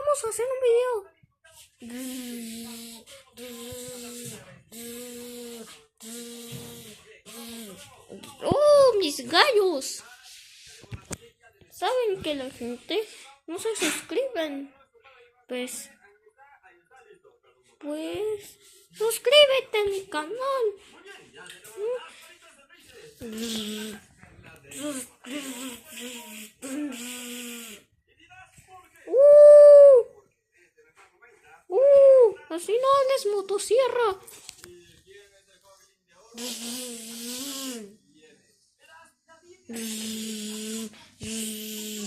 vamos a hacer un video. ¡Oh, mis gallos! Saben que la gente no se suscriben. Pues suscríbete a mi canal. Así no es motosierra.